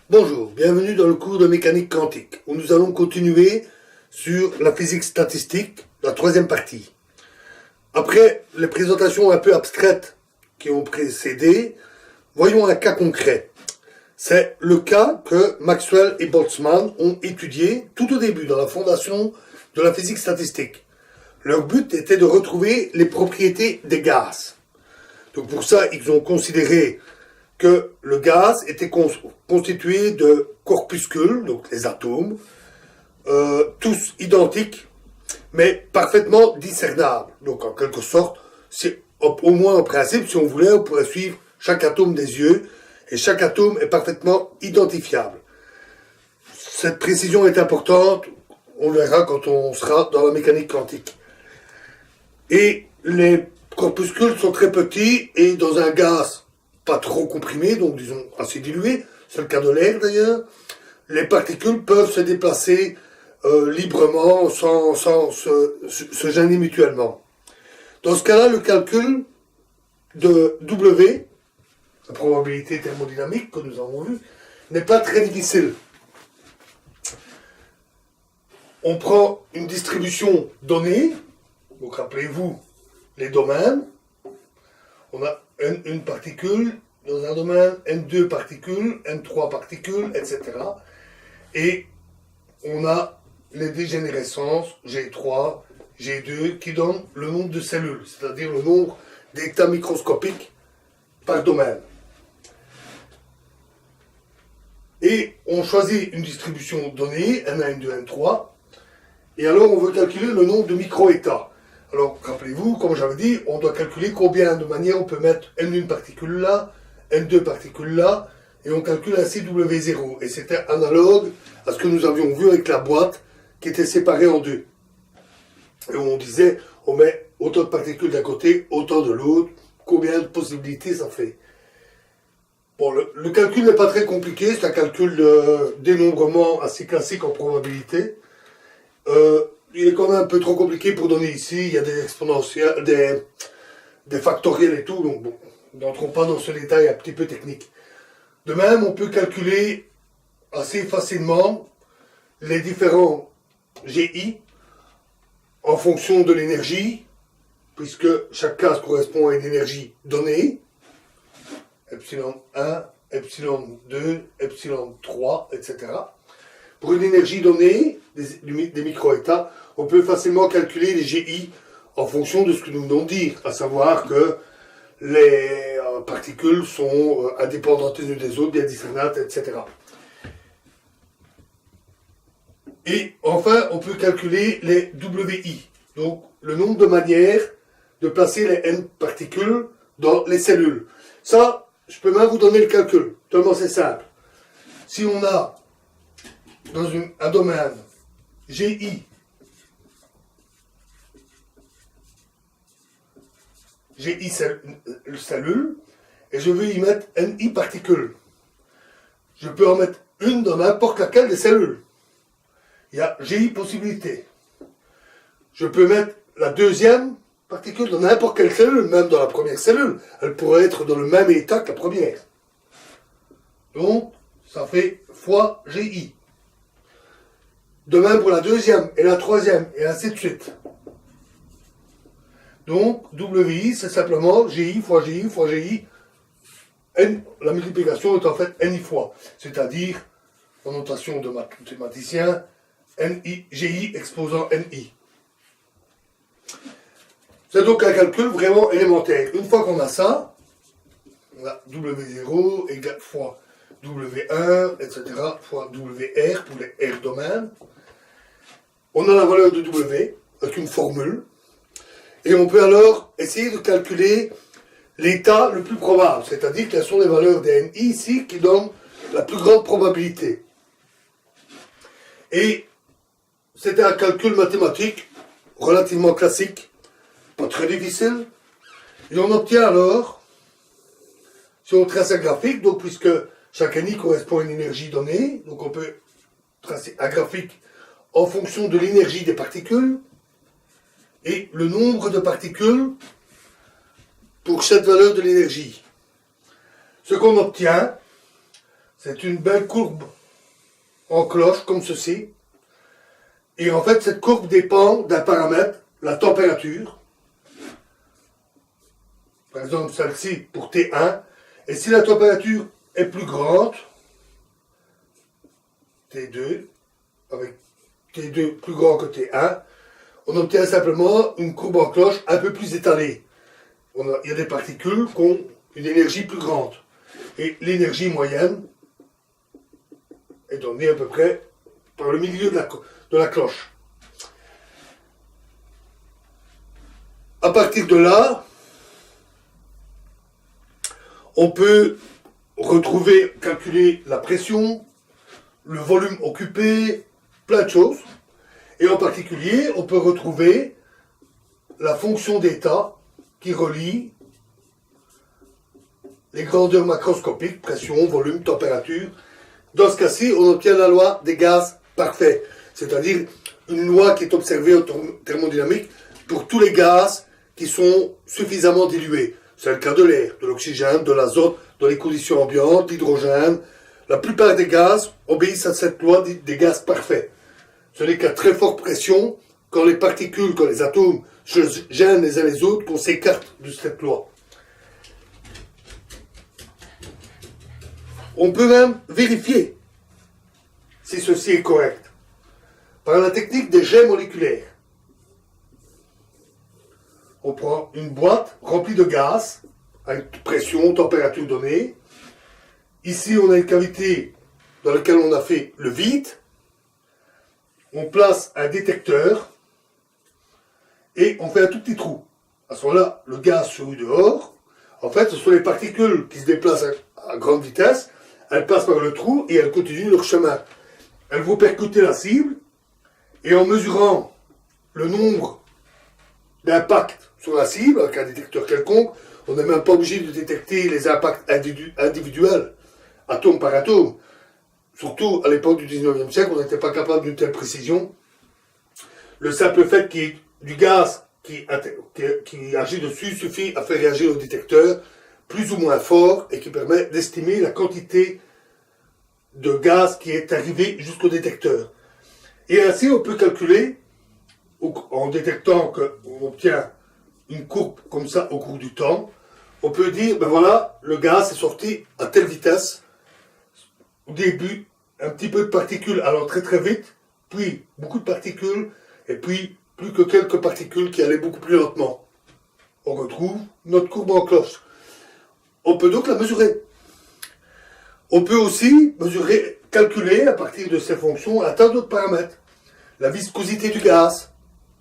Bonjour, bienvenue dans le cours de mécanique quantique, où nous allons continuer sur la physique statistique, la troisième partie. Après les présentations un peu abstraites qui ont précédé, voyons un cas concret. C'est le cas que Maxwell et Boltzmann ont étudié tout au début dans la fondation de la physique statistique. Leur but était de retrouver les propriétés des gaz. Donc pour ça, ils ont considéré que le gaz était constitué de corpuscules, donc les atomes, tous identiques, mais parfaitement discernables. Donc en quelque sorte, au moins en principe, si on voulait, on pourrait suivre chaque atome des yeux, et chaque atome est parfaitement identifiable. Cette précision est importante, on verra quand on sera dans la mécanique quantique. Et les corpuscules sont très petits, et dans un gaz pas trop comprimé, donc disons assez dilué, c'est le cas de l'air d'ailleurs, les particules peuvent se déplacer librement sans se gêner mutuellement. Dans ce cas-là, le calcul de W, la probabilité thermodynamique que nous avons vue, n'est pas très difficile. On prend une distribution donnée, donc rappelez-vous les domaines, on a une particule dans un domaine, N2 particules, N3 particules, etc. Et on a les dégénérescences G3, G2 qui donnent le nombre de cellules, c'est-à-dire le nombre d'états microscopiques par domaine. Et on choisit une distribution donnée, N1, N2, N3, et alors on veut calculer le nombre de micro-états. Alors, rappelez-vous, comme j'avais dit, on doit calculer combien de manières on peut mettre N1 particule là, N2 particule là, et on calcule ainsi W0. Et c'était analogue à ce que nous avions vu avec la boîte qui était séparée en deux. Et on disait, on met autant de particules d'un côté, autant de l'autre, combien de possibilités ça fait. Bon, le calcul n'est pas très compliqué, c'est un calcul de dénombrement assez classique en probabilité. Il est quand même un peu trop compliqué pour donner ici, il y a des exponentiels, des factoriels et tout, donc bon, nous n'entrons pas dans ce détail un petit peu technique. De même, on peut calculer assez facilement les différents GI en fonction de l'énergie, puisque chaque case correspond à une énergie donnée, epsilon 1, epsilon 2, epsilon 3, etc. Pour une énergie donnée, des micro-états, on peut facilement calculer les GI en fonction de ce que nous venons de dire, à savoir que les particules sont indépendantes les unes des autres, bien discernables, etc. Et enfin, on peut calculer les WI, donc le nombre de manières de placer les N particules dans les cellules. Ça, je peux même vous donner le calcul, tellement c'est simple. Si on a dans un domaine GI cellule, et je veux y mettre NI particules. Je peux en mettre une dans n'importe laquelle des cellules. Il y a GI possibilités. Je peux mettre la deuxième particule dans n'importe quelle cellule, même dans la première cellule. Elle pourrait être dans le même état que la première. Donc, ça fait fois GI. De même pour la deuxième et la troisième, et ainsi de suite. Donc, WI, c'est simplement GI fois GI fois GI. N, la multiplication est en fait NI fois. C'est-à-dire, en notation de mathématicien, GI exposant NI. C'est donc un calcul vraiment élémentaire. Une fois qu'on a ça, on a W0 égale fois W1, etc., fois WR pour les R domaines. On a la valeur de W avec une formule. Et on peut alors essayer de calculer l'état le plus probable, c'est-à-dire quelles sont les valeurs des NI ici qui donnent la plus grande probabilité. Et c'était un calcul mathématique relativement classique, pas très difficile. Et on obtient alors, si on trace un graphique, donc puisque chaque NI correspond à une énergie donnée, donc on peut tracer un graphique en fonction de l'énergie des particules, et le nombre de particules pour cette valeur de l'énergie. Ce qu'on obtient, C'est une belle courbe en cloche, comme ceci. Et en fait, cette courbe dépend d'un paramètre, la température. Par exemple, celle-ci pour T1. Et si la température est plus grande, T2, avec T2 plus grand que T1, on obtient simplement une courbe en cloche un peu plus étalée. Il y a des particules qui ont une énergie plus grande. Et l'énergie moyenne est donnée à peu près par le milieu de la cloche. À partir de là, on peut calculer la pression, le volume occupé, plein de choses. Et en particulier, on peut retrouver la fonction d'état qui relie les grandeurs macroscopiques, pression, volume, température. Dans ce cas-ci, on obtient la loi des gaz parfaits, c'est-à-dire une loi qui est observée en thermodynamique pour tous les gaz qui sont suffisamment dilués. C'est le cas de l'air, de l'oxygène, de l'azote, dans les conditions ambiantes, l'hydrogène. La plupart des gaz obéissent à cette loi des gaz parfaits. Ce n'est qu'à très forte pression, quand les particules, quand les atomes se gênent les uns les autres, qu'on s'écarte de cette loi. On peut même vérifier si ceci est correct par la technique des jets moléculaires. On prend une boîte remplie de gaz, avec pression, température donnée. Ici, on a une cavité dans laquelle on a fait le vide. On place un détecteur et on fait un tout petit trou. À ce moment-là, le gaz se rue dehors. En fait, ce sont les particules qui se déplacent à grande vitesse. Elles passent par le trou et elles continuent leur chemin. Elles vont percuter la cible et en mesurant le nombre d'impacts sur la cible, avec un détecteur quelconque, on n'est même pas obligé de détecter les impacts individuels, atome par atome. Surtout à l'époque du 19e siècle, on n'était pas capable d'une telle précision. Le simple fait qu'il y ait du gaz qui agit dessus suffit à faire réagir le détecteur plus ou moins fort et qui permet d'estimer la quantité de gaz qui est arrivé jusqu'au détecteur. Et ainsi, on peut calculer, en détectant qu'on obtient une courbe comme ça au cours du temps, on peut dire, ben voilà, le gaz est sorti à telle vitesse. Au début, un petit peu de particules allant très très vite, puis beaucoup de particules, et puis plus que quelques particules qui allaient beaucoup plus lentement. On retrouve notre courbe en cloche. On peut donc la mesurer. On peut aussi calculer à partir de ces fonctions un tas d'autres paramètres. La viscosité du gaz,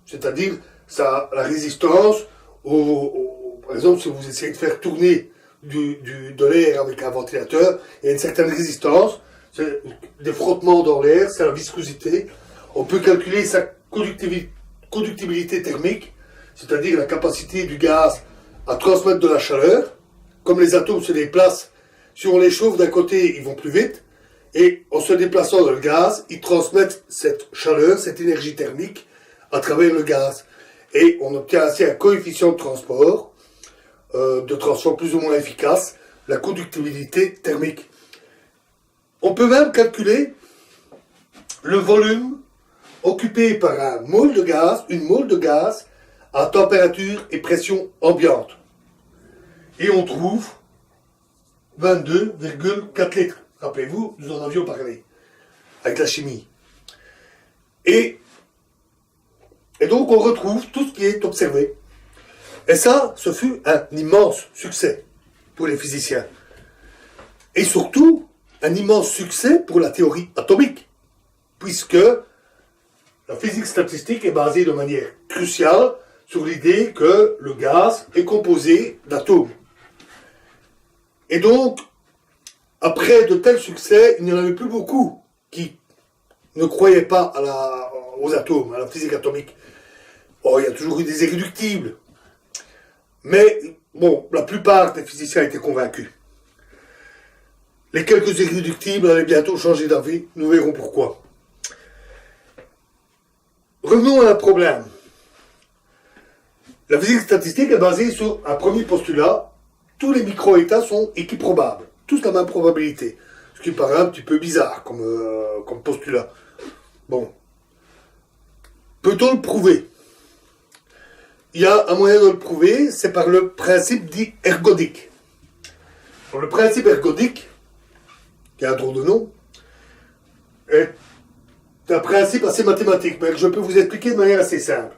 c'est-à-dire la résistance, par exemple, si vous essayez de faire tourner de l'air avec un ventilateur, il y a une certaine résistance, c'est des frottements dans l'air, c'est la viscosité. On peut calculer sa conductibilité thermique, c'est-à-dire la capacité du gaz à transmettre de la chaleur. Comme les atomes se déplacent, si on les chauffe d'un côté, ils vont plus vite, et en se déplaçant dans le gaz, ils transmettent cette chaleur, cette énergie thermique, à travers le gaz. Et on obtient ainsi un coefficient de transport plus ou moins efficace, la conductibilité thermique. On peut même calculer le volume occupé par une mole de gaz à température et pression ambiante. Et on trouve 22,4 litres. Rappelez-vous, nous en avions parlé avec la chimie. Et donc on retrouve tout ce qui est observé. Et ça, ce fut un immense succès pour les physiciens. Et surtout, un immense succès pour la théorie atomique, puisque la physique statistique est basée de manière cruciale sur l'idée que le gaz est composé d'atomes. Et donc, après de tels succès, il n'y en avait plus beaucoup qui ne croyaient pas aux atomes, à la physique atomique. Bon, il y a toujours eu des irréductibles. Mais, bon, la plupart des physiciens étaient convaincus. Les quelques irréductibles allaient bientôt changer d'avis, nous verrons pourquoi. Revenons à un problème. La physique statistique est basée sur un premier postulat. Tous les micro-états sont équiprobables, tous la même probabilité. Ce qui paraît un petit peu bizarre comme postulat. Bon. Peut-on le prouver? Il y a un moyen de le prouver, c'est par le principe dit ergodique. Alors, le principe ergodique, qui a un drôle de nom, est un principe assez mathématique, mais que je peux vous expliquer de manière assez simple.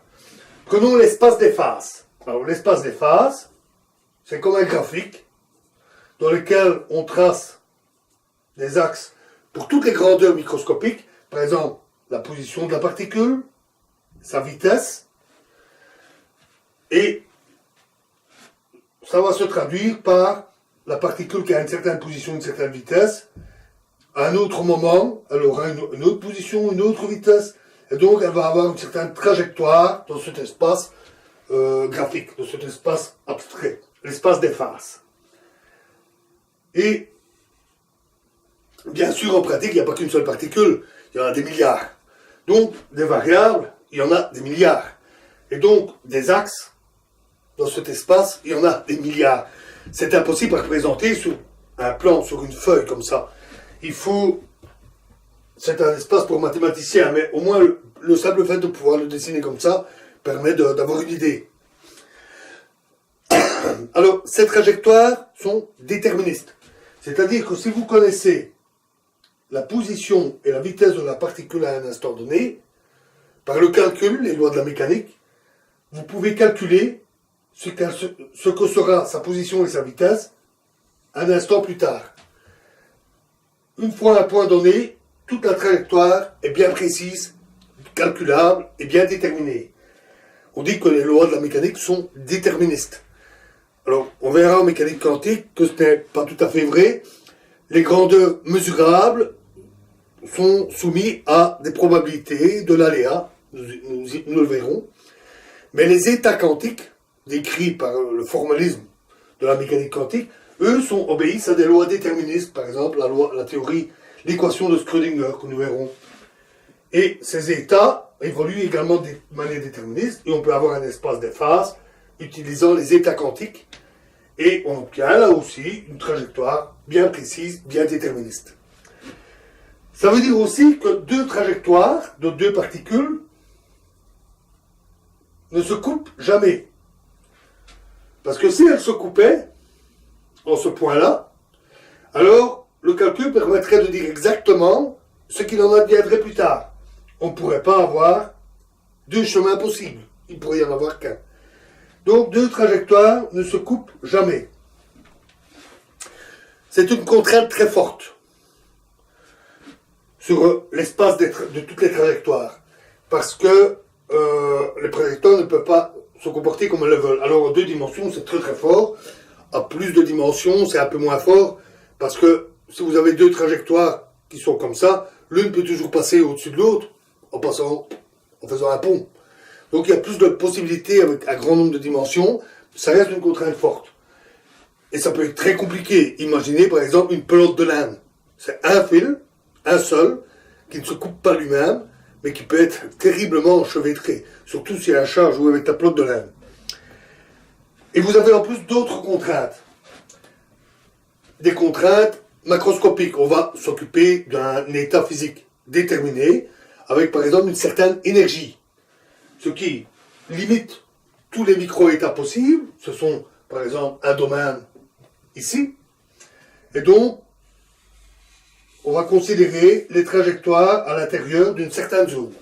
Prenons l'espace des faces. Alors, l'espace des faces, c'est comme un graphique dans lequel on trace des axes pour toutes les grandeurs microscopiques, par exemple, la position de la particule, sa vitesse, et ça va se traduire par la particule qui a une certaine position, une certaine vitesse. À un autre moment, elle aura une autre position, une autre vitesse, et donc elle va avoir une certaine trajectoire dans cet espace graphique, dans cet espace abstrait, l'espace des faces. Et bien sûr, en pratique, il n'y a pas qu'une seule particule, il y en a des milliards. Donc, des variables, il y en a des milliards. Et donc, des axes, dans cet espace, il y en a des milliards. C'est impossible à représenter sur un plan, sur une feuille comme ça. Il faut... C'est un espace pour mathématiciens, mais au moins le simple fait de pouvoir le dessiner comme ça permet d'avoir une idée. Alors, ces trajectoires sont déterministes. C'est-à-dire que si vous connaissez la position et la vitesse de la particule à un instant donné, par le calcul, les lois de la mécanique, vous pouvez calculer ce que sera sa position et sa vitesse un instant plus tard. Une fois un point donné, toute la trajectoire est bien précise, calculable et bien déterminée. On dit que les lois de la mécanique sont déterministes. Alors, on verra en mécanique quantique que ce n'est pas tout à fait vrai. Les grandeurs mesurables sont soumises à des probabilités, de l'aléa, nous le verrons. Mais les états quantiques, décrits par le formalisme de la mécanique quantique, eux obéissent à des lois déterministes, par exemple la théorie, l'équation de Schrödinger que nous verrons. Et ces états évoluent également de manière déterministe, et on peut avoir un espace des phases utilisant les états quantiques, et on obtient là aussi une trajectoire bien précise, bien déterministe. Ça veut dire aussi que deux trajectoires de deux particules ne se coupent jamais. Parce que si elles se coupaient, en ce point-là, alors le calcul permettrait de dire exactement ce qu'il en adviendrait plus tard. On ne pourrait pas avoir deux chemins possibles. Il ne pourrait y en avoir qu'un. Donc deux trajectoires ne se coupent jamais. C'est une contrainte très forte sur l'espace de toutes les trajectoires. Parce que les trajectoires ne peuvent pas se comporter comme elles le veulent. Alors en deux dimensions, c'est très très fort. À plus de dimensions, c'est un peu moins fort. Parce que si vous avez deux trajectoires qui sont comme ça, l'une peut toujours passer au-dessus de l'autre en faisant un pont. Donc il y a plus de possibilités avec un grand nombre de dimensions. Ça reste une contrainte forte. Et ça peut être très compliqué. Imaginez par exemple une pelote de laine. C'est un fil, un seul, qui ne se coupe pas lui-même, mais qui peut être terriblement enchevêtré. Surtout si la charge joue avec la pelote de laine. Et vous avez en plus d'autres contraintes. Des contraintes macroscopiques. On va s'occuper d'un état physique déterminé, avec par exemple une certaine énergie. Ce qui limite tous les micro-états possibles. Ce sont par exemple un domaine ici. Et donc, on va considérer les trajectoires à l'intérieur d'une certaine zone.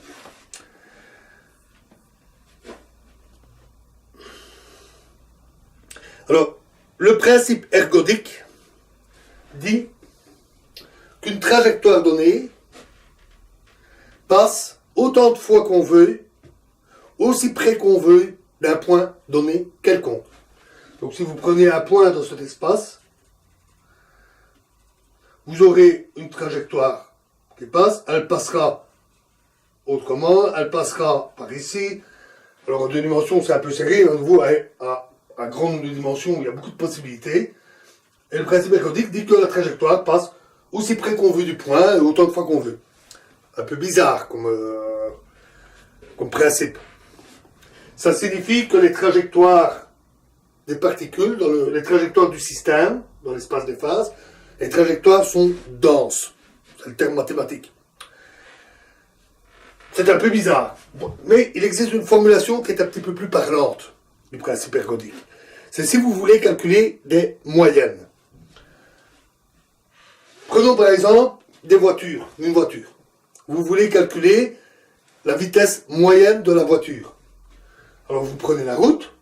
Alors, le principe ergodique dit qu'une trajectoire donnée passe autant de fois qu'on veut, aussi près qu'on veut d'un point donné quelconque. Donc si vous prenez un point dans cet espace, vous aurez une trajectoire qui passe, elle passera autrement, elle passera par ici. Alors en deux dimensions, c'est un peu serré, à nouveau, à grand nombre de dimensions, il y a beaucoup de possibilités. Et le principe ergodique dit que la trajectoire passe aussi près qu'on veut du point et autant de fois qu'on veut. Un peu bizarre comme principe. Ça signifie que les trajectoires des particules, les trajectoires du système, dans l'espace des phases, les trajectoires sont denses. C'est le terme mathématique. C'est un peu bizarre, mais il existe une formulation qui est un petit peu plus parlante du principe ergodique. C'est si vous voulez calculer des moyennes. Prenons par exemple une voiture. Vous voulez calculer la vitesse moyenne de la voiture. Alors vous prenez la route,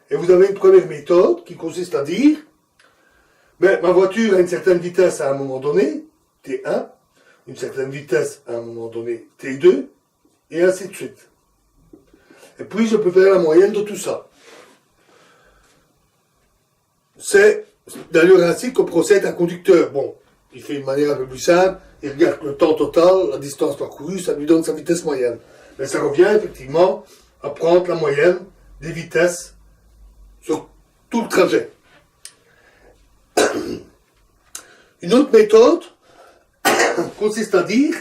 et vous avez une première méthode qui consiste à dire, mais ma voiture a une certaine vitesse à un moment donné, T1, une certaine vitesse à un moment donné, T2, et ainsi de suite. Et puis je peux faire la moyenne de tout ça. C'est d'ailleurs ainsi que procède un conducteur. Bon, il fait une manière un peu plus simple, il regarde le temps total, la distance parcourue, ça lui donne sa vitesse moyenne. Mais ça revient effectivement à prendre la moyenne des vitesses sur tout le trajet. Une autre méthode consiste à dire,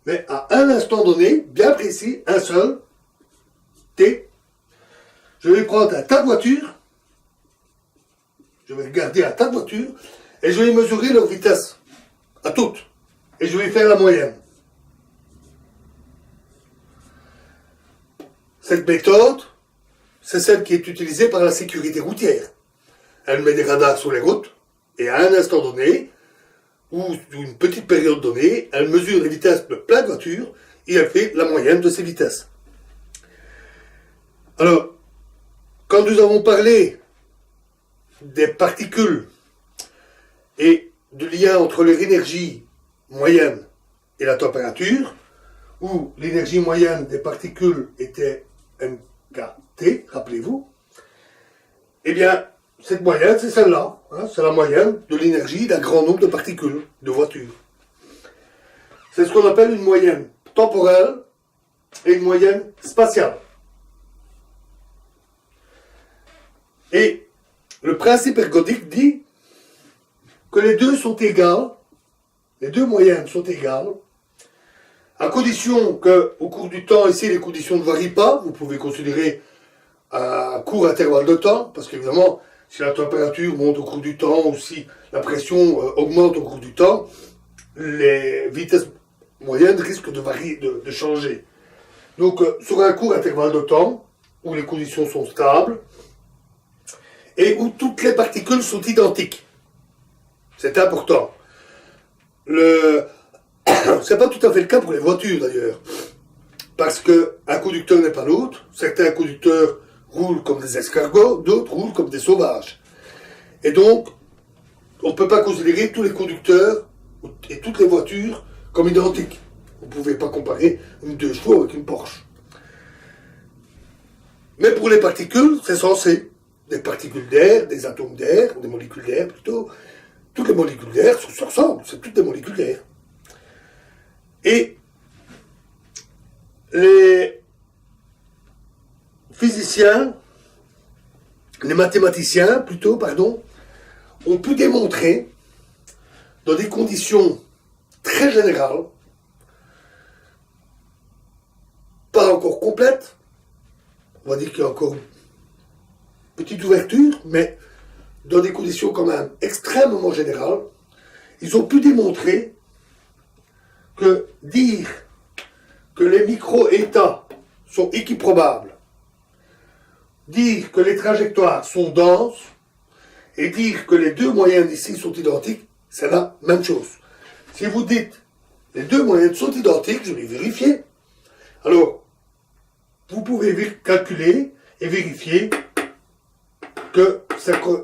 mais à un instant donné, bien précis, un seul, T, je vais prendre un tas de voitures, je vais regarder un tas de voitures, et je vais mesurer leur vitesse, à toutes, et je vais faire la moyenne. Cette méthode, c'est celle qui est utilisée par la sécurité routière. Elle met des radars sur les routes, et à un instant donné, ou une petite période donnée, elle mesure les vitesses de plein de voitures, et elle fait la moyenne de ces vitesses. Alors, quand nous avons parlé des particules et du lien entre leur énergie moyenne et la température, où l'énergie moyenne des particules était mkT, rappelez-vous, eh bien, cette moyenne, c'est celle-là. Hein, c'est la moyenne de l'énergie d'un grand nombre de particules, de voitures. C'est ce qu'on appelle une moyenne temporelle et une moyenne spatiale. Et le principe ergodique dit que les deux sont égales, les deux moyennes sont égales, à condition qu'au cours du temps, ici, les conditions ne varient pas. Vous pouvez considérer un court intervalle de temps, parce qu'évidemment, si la température monte au cours du temps, ou si la pression augmente au cours du temps, les vitesses moyennes risquent de varier, de changer. Donc, sur un court intervalle de temps, où les conditions sont stables, et où toutes les particules sont identiques. C'est important. C'est pas tout à fait le cas pour les voitures d'ailleurs, parce qu'un conducteur n'est pas l'autre. Certains conducteurs roulent comme des escargots, d'autres roulent comme des sauvages. Et donc, on ne peut pas considérer tous les conducteurs et toutes les voitures comme identiques. Vous ne pouvez pas comparer une 2 chevaux avec une Porsche. Mais pour les particules, c'est censé. Des particules d'air, des atomes d'air, des molécules d'air plutôt. Toutes les molécules d'air se ressemblent, c'est toutes des molécules d'air. Et les physiciens, les mathématiciens plutôt, pardon, ont pu démontrer, dans des conditions très générales, pas encore complètes, on va dire qu'il y a encore une petite ouverture, mais dans des conditions quand même extrêmement générales, ils ont pu démontrer que dire que les micro-états sont équiprobables, dire que les trajectoires sont denses, et dire que les deux moyennes ici sont identiques, c'est la même chose. Si vous dites les deux moyennes sont identiques, je vais vérifier. Alors, vous pouvez calculer et vérifier que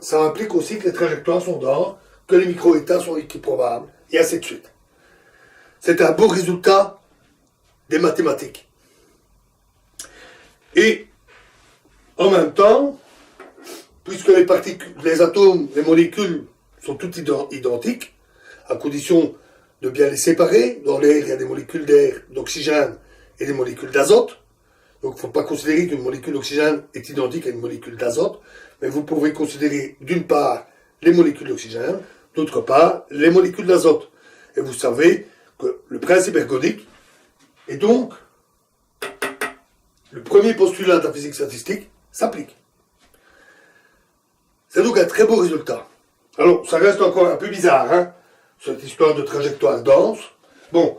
ça implique aussi que les trajectoires sont denses, que les micro-états sont équiprobables, et ainsi de suite. C'est un beau résultat des mathématiques. Et en même temps, puisque les particules, les atomes, les molécules sont toutes identiques, à condition de bien les séparer, dans l'air, il y a des molécules d'air, d'oxygène et des molécules d'azote. Donc il ne faut pas considérer qu'une molécule d'oxygène est identique à une molécule d'azote, mais vous pouvez considérer d'une part les molécules d'oxygène, d'autre part les molécules d'azote. Et vous savez que le principe ergodique est donc le premier postulat de la physique statistique s'applique. C'est donc un très beau résultat. Alors, ça reste encore un peu bizarre, hein, cette histoire de trajectoire dense. Bon,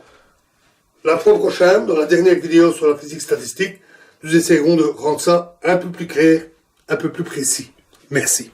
la fois prochaine, dans la dernière vidéo sur la physique statistique, nous essaierons de rendre ça un peu plus clair, un peu plus précis. Merci.